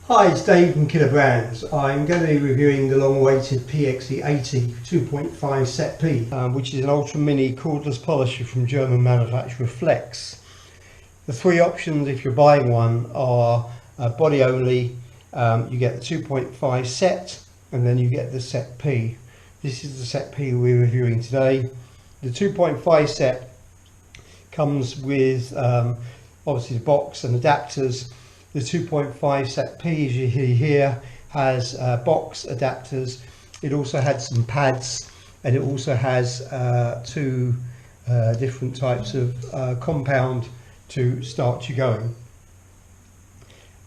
Hi, it's Dave from Killer Brands. I'm going to be reviewing the long-awaited PXE80 2.5 Set P, which is an ultra mini cordless polisher from German manufacturer Flex. The three options if you're buying one are body only, you get the 2.5 set, and then you get the Set P. This is the Set P we're reviewing today. The 2.5 set comes with obviously the box and adapters. The 2.5 Set P, as you see here, has box adapters. It also had some pads, and it also has two different types of compound to start you going.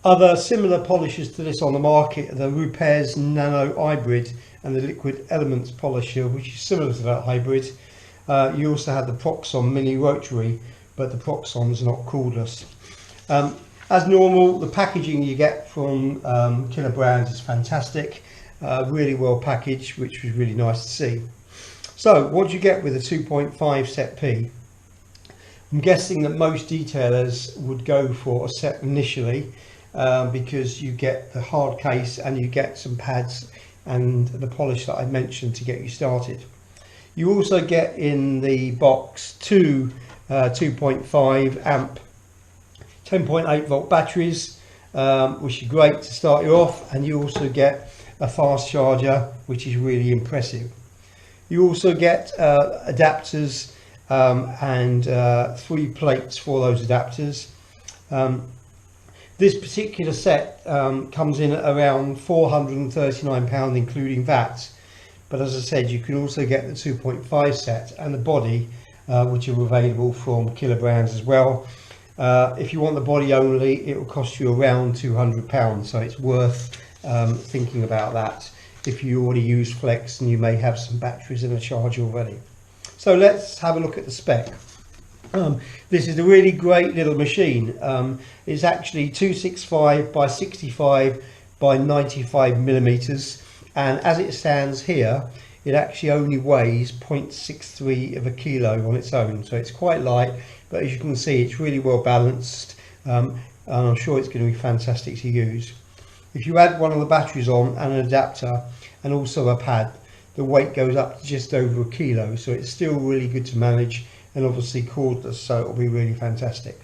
Other similar polishers to this on the market are the Ruper's Nano Hybrid and the Liquid Elements polisher, which is similar to that hybrid. You also have the Proxon Mini Rotary, but the Proxon's not cordless. As normal, the packaging you get from Killer Brands is fantastic, really well packaged, which was really nice to see. So what do you get with a 2.5 Set P? I'm guessing that most detailers would go for a set initially because you get the hard case and you get some pads and the polish that I mentioned to get you started. You also get in the box two 2.5 amp 10.8 volt batteries, which is great to start you off, and you also get a fast charger, which is really impressive. You also get adapters and 3 plates for those adapters. This particular set comes in at around £439 including VAT, but as I said, you can also get the 2.5 set and the body, which are available from Killer Brands as well. If you want the body only, it will cost you around £200, so it's worth thinking about that if you already use Flex and you may have some batteries and a charger already. So let's have a look at the spec. This is a really great little machine. It's actually 265 by 65 by 95 millimeters, and as it stands here, it actually only weighs 0.63 of a kilo on its own, so it's quite light. But as you can see, it's really well balanced, and I'm sure it's going to be fantastic to use. If you add one of the batteries on and an adapter and also a pad, the weight goes up to just over a kilo, so it's still really good to manage, and obviously cordless, so it'll be really fantastic.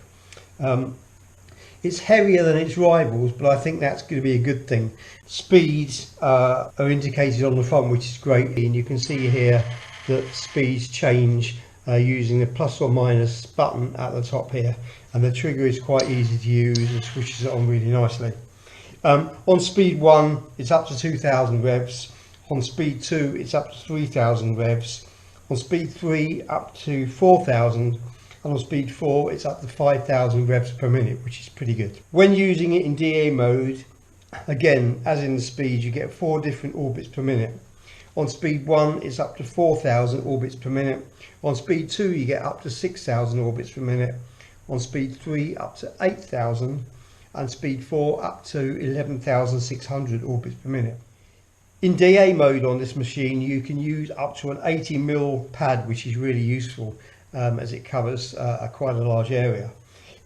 It's heavier than its rivals, but I think that's going to be a good thing. Speeds are indicated on the front, which is great, and you can see here that speeds change using the plus or minus button at the top here, and the trigger is quite easy to use and switches it on really nicely. On speed 1 it's up to 2000 revs, on speed 2 it's up to 3000 revs, on speed 3 up to 4000, and on speed 4 it's up to 5000 revs per minute, which is pretty good. When using it in DA mode, again as in the speed, you get 4 different orbits per minute. On speed 1 it's up to 4000 orbits per minute. On speed 2 you get up to 6000 orbits per minute. On speed 3 up to 8000, and speed 4 up to 11600 orbits per minute. In DA mode on this machine you can use up to an 80mm pad, which is really useful as it covers quite a large area.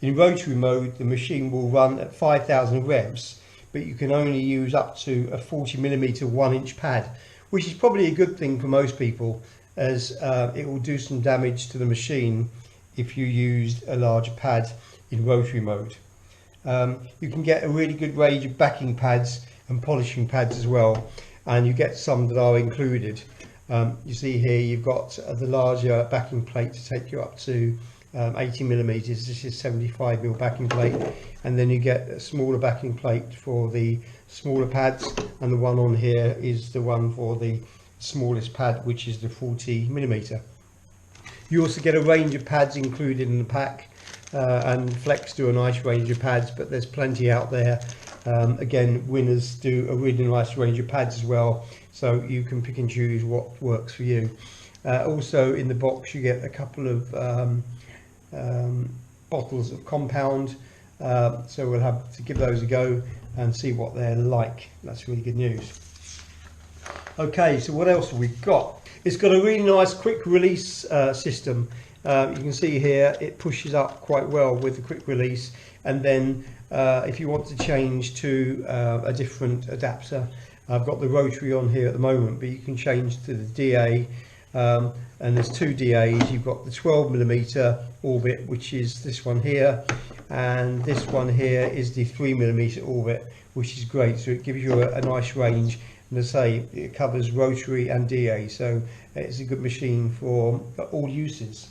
In rotary mode the machine will run at 5000 revs, but you can only use up to a 40mm 1-inch pad, which is probably a good thing for most people, as it will do some damage to the machine if you used a larger pad in rotary mode. You can get a really good range of backing pads and polishing pads as well, and you get some that are included. You see here you've got the larger backing plate to take you up to 80mm. This is 75mm backing plate, and then you get a smaller backing plate for the smaller pads, and the one on here is the one for the smallest pad, which is the 40mm. You also get a range of pads included in the pack, and Flex do a nice range of pads, but there's plenty out there. Again, Winners do a really nice range of pads as well, so you can pick and choose what works for you. Also in the box you get a couple of bottles of compound, so we'll have to give those a go and see what they're like. That's really good news. Okay, so what else have we got? It's got a really nice quick release system, You can see here it pushes up quite well with the quick release, and then if you want to change to a different adapter, I've got the rotary on here at the moment, but you can change to the DA, and there's two DAs. You've got the 12mm orbit, which is this one here, and this one here is the 3mm orbit, which is great. So it gives you a nice range, and as I say, it covers rotary and DA, so it's a good machine for all uses.